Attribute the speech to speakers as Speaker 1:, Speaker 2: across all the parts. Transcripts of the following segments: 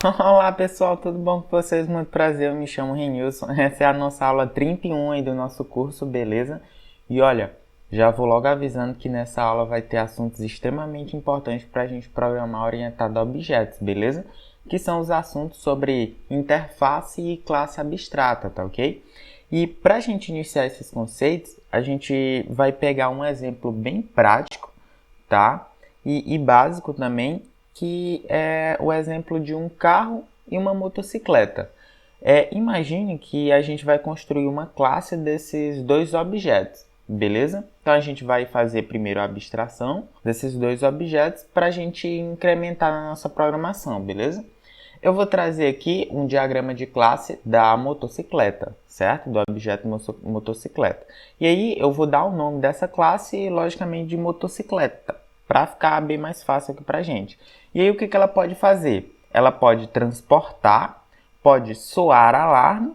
Speaker 1: Olá pessoal, tudo bom com vocês? Muito prazer, eu me chamo Renilson. Essa é a nossa aula 31 aí do nosso curso, beleza? E olha, já vou logo avisando que nessa aula vai ter assuntos extremamente importantes para a gente programar orientado a objetos, beleza? Que são os assuntos sobre interface e classe abstrata, tá ok? E para a gente iniciar esses conceitos, a gente vai pegar um exemplo bem prático, tá? E básico também, que é o exemplo de um carro e uma motocicleta. Imagine que a gente vai construir uma classe desses dois objetos, beleza? Então a gente vai fazer primeiro a abstração desses dois objetos para a gente incrementar na nossa programação, beleza? Eu vou trazer aqui um diagrama de classe da motocicleta, certo? Do objeto motocicleta. E aí eu vou dar o nome dessa classe, logicamente, de motocicleta, para ficar bem mais fácil aqui para a gente. E aí o que ela pode fazer? Ela pode transportar, pode soar alarme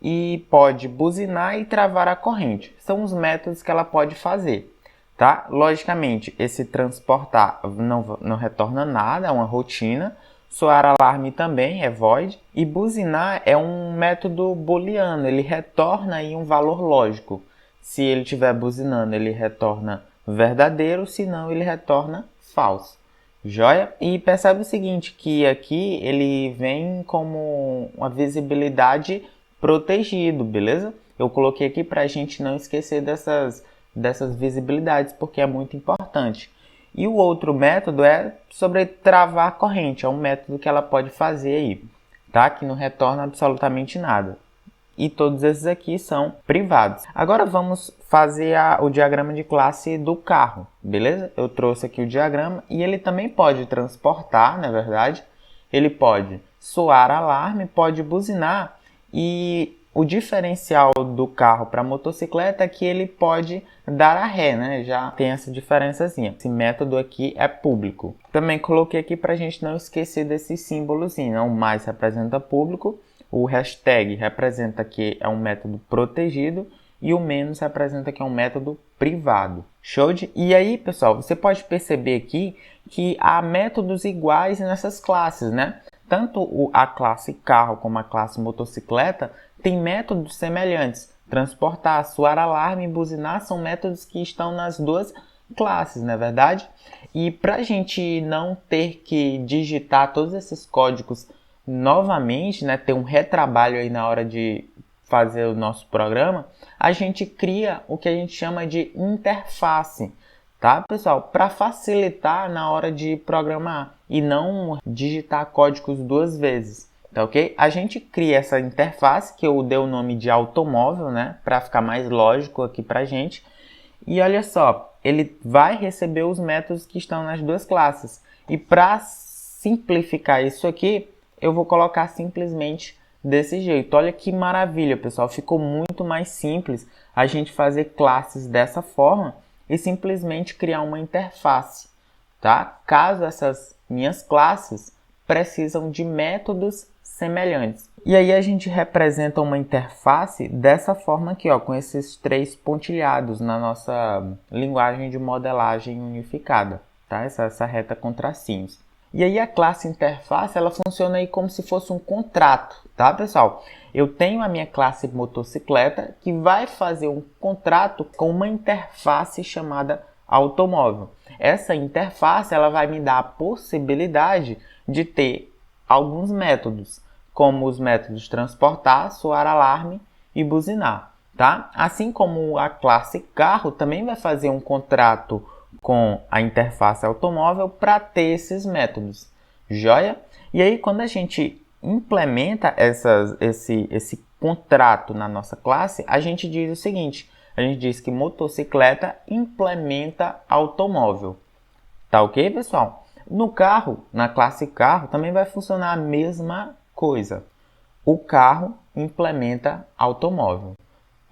Speaker 1: e pode buzinar e travar a corrente. São os métodos que ela pode fazer. Tá? Logicamente, esse transportar não retorna nada, é uma rotina. Soar alarme também é void. E buzinar é um método booleano, ele retorna aí um valor lógico. Se ele estiver buzinando, ele retorna verdadeiro, se não, ele retorna falso. Joia? E percebe o seguinte, que aqui ele vem como uma visibilidade protegido, beleza? Eu coloquei aqui para a gente não esquecer dessas visibilidades, porque é muito importante. E o outro método é sobre travar a corrente, é um método que ela pode fazer aí, tá? Que não retorna absolutamente nada. E todos esses aqui são privados. Agora vamos fazer o diagrama de classe do carro, beleza? Eu trouxe aqui o diagrama e ele também pode transportar, na verdade. Ele pode soar alarme, pode buzinar e o diferencial do carro para a motocicleta é que ele pode dar a ré, né? Já tem essa diferençazinha. Esse método aqui é público. Também coloquei aqui para a gente não esquecer desse símbolozinho, né? O mais representa público, o hashtag representa que é um método protegido e o menos representa que é um método privado. Show de? E aí, pessoal, você pode perceber aqui que há métodos iguais nessas classes, né? Tanto a classe carro como a classe motocicleta tem métodos semelhantes. Transportar, soar alarme e buzinar são métodos que estão nas duas classes, não é verdade? E para a gente não ter que digitar todos esses códigos novamente, né, ter um retrabalho aí na hora de fazer o nosso programa, a gente cria o que a gente chama de interface, tá, pessoal? Para facilitar na hora de programar e não digitar códigos duas vezes, tá ok? A gente cria essa interface que eu dei o nome de automóvel, né, para ficar mais lógico aqui pra gente. E olha só, ele vai receber os métodos que estão nas duas classes. E para simplificar isso aqui, eu vou colocar simplesmente desse jeito. Olha que maravilha, pessoal. Ficou muito mais simples a gente fazer classes dessa forma e simplesmente criar uma interface, tá? Caso essas minhas classes precisam de métodos semelhantes. E aí a gente representa uma interface dessa forma aqui, ó, com esses três pontilhados na nossa linguagem de modelagem unificada, tá? Essa reta com tracinhos. E aí a classe interface, ela funciona aí como se fosse um contrato, tá, pessoal? Eu tenho a minha classe motocicleta que vai fazer um contrato com uma interface chamada automóvel. Essa interface, ela vai me dar a possibilidade de ter alguns métodos, como os métodos transportar, soar alarme e buzinar, tá? Assim como a classe carro também vai fazer um contrato com a interface automóvel para ter esses métodos, joia? E aí quando a gente implementa esse contrato na nossa classe, a gente diz o seguinte, a gente diz que motocicleta implementa automóvel, tá ok, pessoal? No carro, na classe carro, também vai funcionar a mesma coisa. O carro implementa automóvel.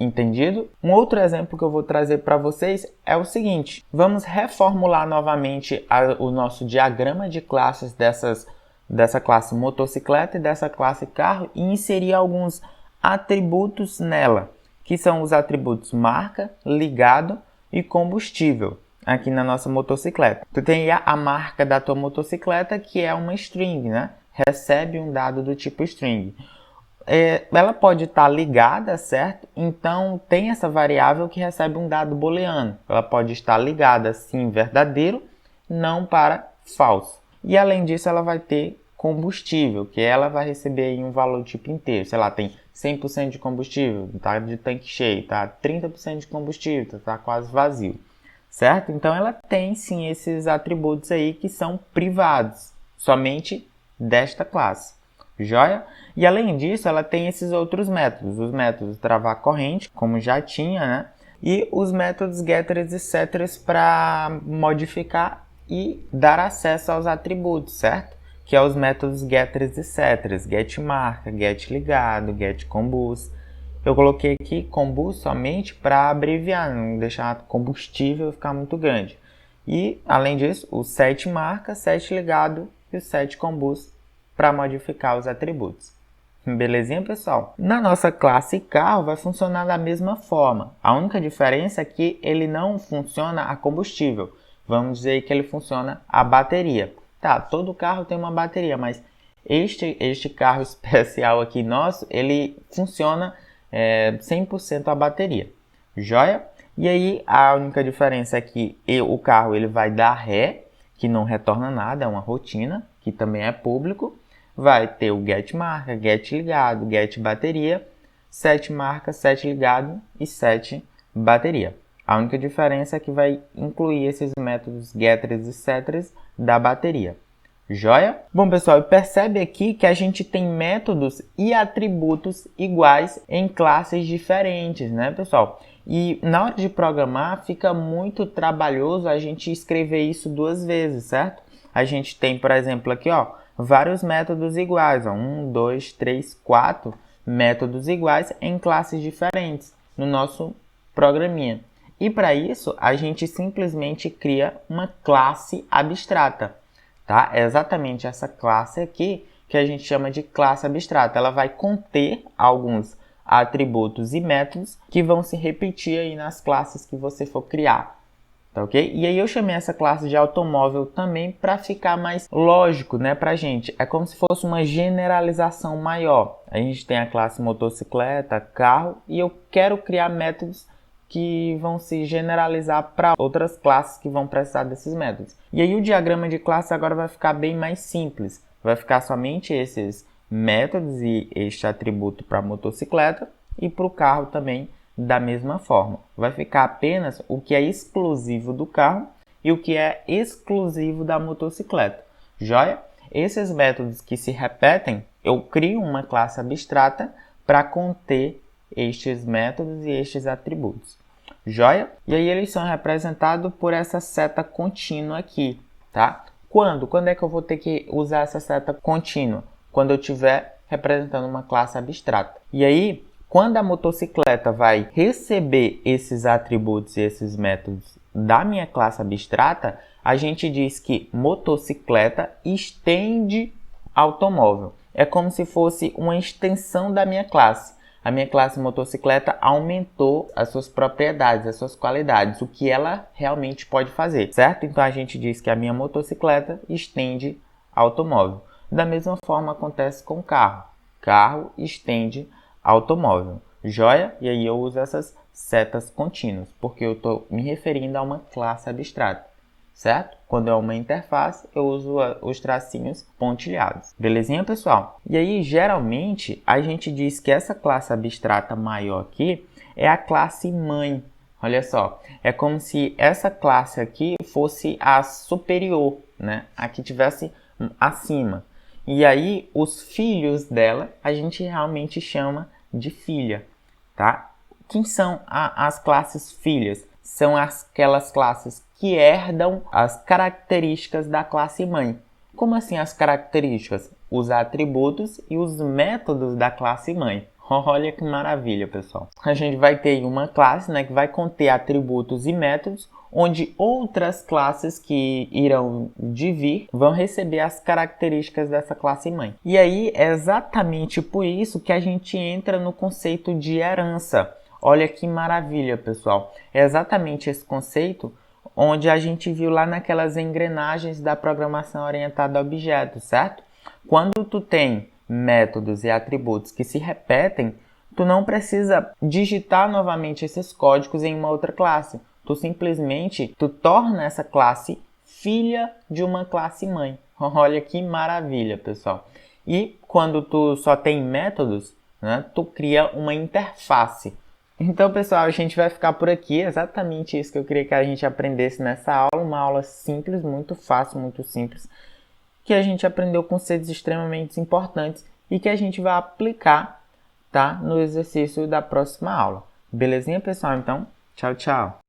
Speaker 1: Entendido? Um outro exemplo que eu vou trazer para vocês é o seguinte. Vamos reformular novamente o nosso diagrama de classes dessa classe motocicleta e dessa classe carro e inserir alguns atributos nela, que são os atributos marca, ligado e combustível, aqui na nossa motocicleta. Tu tem a marca da tua motocicleta, que é uma string, né? recebe um dado do tipo string. Ela pode estar ligada, certo? Então tem essa variável que recebe um dado booleano. Ela pode estar ligada sim verdadeiro, não para falso. E além disso ela vai ter combustível, que ela vai receber aí um valor tipo inteiro. Sei lá, tem 100% de combustível, tá de tanque cheio, tá 30% de combustível, tá quase vazio, certo? Então ela tem sim esses atributos aí que são privados, somente desta classe. Joia? E além disso, ela tem esses outros métodos. Os métodos travar corrente, como já tinha, né? E os métodos getters e setters para modificar e dar acesso aos atributos, certo? Que é os métodos getters e setters. GetMarca, getLigado, getCombust. Eu coloquei aqui combust somente para abreviar, não deixar combustível ficar muito grande. E, além disso, o setMarca, setLigado e o setCombust para modificar os atributos. Belezinha, pessoal? Na nossa classe carro vai funcionar da mesma forma. A única diferença é que ele não funciona a combustível. Vamos dizer que ele funciona a bateria. Tá, todo carro tem uma bateria, mas este carro especial aqui nosso, ele funciona 100% a bateria. Joia? E aí a única diferença é que o carro ele vai dar ré, que não retorna nada, é uma rotina, que também é público. Vai ter o getMarca, getLigado, getBateria, setMarca, setLigado e setBateria. A única diferença é que vai incluir esses métodos getters e setters da bateria. Joia? Bom, pessoal, percebe aqui que a gente tem métodos e atributos iguais em classes diferentes, né, pessoal? E na hora de programar fica muito trabalhoso a gente escrever isso duas vezes, certo? A gente tem, por exemplo, aqui, ó, vários métodos iguais, ó, 1, 2, 3, 4 métodos iguais em classes diferentes no nosso programinha. E para isso, a gente simplesmente cria uma classe abstrata, tá? É exatamente essa classe aqui que a gente chama de classe abstrata. Ela vai conter alguns atributos e métodos que vão se repetir aí nas classes que você for criar. Tá, ok? E aí eu chamei essa classe de automóvel também para ficar mais lógico, né, pra gente. É como se fosse uma generalização maior. A gente tem a classe motocicleta, carro, e eu quero criar métodos que vão se generalizar para outras classes que vão precisar desses métodos. E aí o diagrama de classe agora vai ficar bem mais simples. Vai ficar somente esses métodos e este atributo para a motocicleta e para o carro também da mesma forma. Vai ficar apenas o que é exclusivo do carro e o que é exclusivo da motocicleta. Joia? Esses métodos que se repetem, eu crio uma classe abstrata para conter estes métodos e estes atributos. Joia? E aí eles são representados por essa seta contínua aqui, tá? Quando é que eu vou ter que usar essa seta contínua? Quando eu estiver representando uma classe abstrata. E aí, quando a motocicleta vai receber esses atributos e esses métodos da minha classe abstrata, a gente diz que motocicleta estende automóvel. É como se fosse uma extensão da minha classe. A minha classe motocicleta aumentou as suas propriedades, as suas qualidades, o que ela realmente pode fazer, certo? Então a gente diz que a minha motocicleta estende automóvel. Da mesma forma acontece com o carro. Carro estende automóvel. Joia? E aí eu uso essas setas contínuas, porque eu estou me referindo a uma classe abstrata, certo? Quando é uma interface, eu uso os tracinhos pontilhados. Belezinha, pessoal? E aí, geralmente, a gente diz que essa classe abstrata maior aqui é a classe mãe. Olha só, é como se essa classe aqui fosse a superior, né? A que tivesse acima. E aí, os filhos dela, a gente realmente chama de filha, tá? Quem são as classes filhas? São aquelas classes que herdam as características da classe mãe. Como assim as características? Os atributos e os métodos da classe mãe. Olha que maravilha, pessoal. A gente vai ter uma classe, né, que vai conter atributos e métodos, onde outras classes que irão vir vão receber as características dessa classe mãe. E aí é exatamente por isso que a gente entra no conceito de herança. Olha que maravilha, pessoal. É exatamente esse conceito onde a gente viu lá naquelas engrenagens da programação orientada a objetos, certo? Quando tu tem métodos e atributos que se repetem, tu não precisa digitar novamente esses códigos em uma outra classe. Tu simplesmente torna essa classe filha de uma classe mãe. Olha que maravilha, pessoal. E quando tu só tem métodos, né, tu cria uma interface. Então, pessoal, a gente vai ficar por aqui. Exatamente isso que eu queria que a gente aprendesse nessa aula. Uma aula simples, muito fácil, muito simples, que a gente aprendeu conceitos extremamente importantes e que a gente vai aplicar, tá, no exercício da próxima aula. Belezinha, pessoal? Então, tchau, tchau.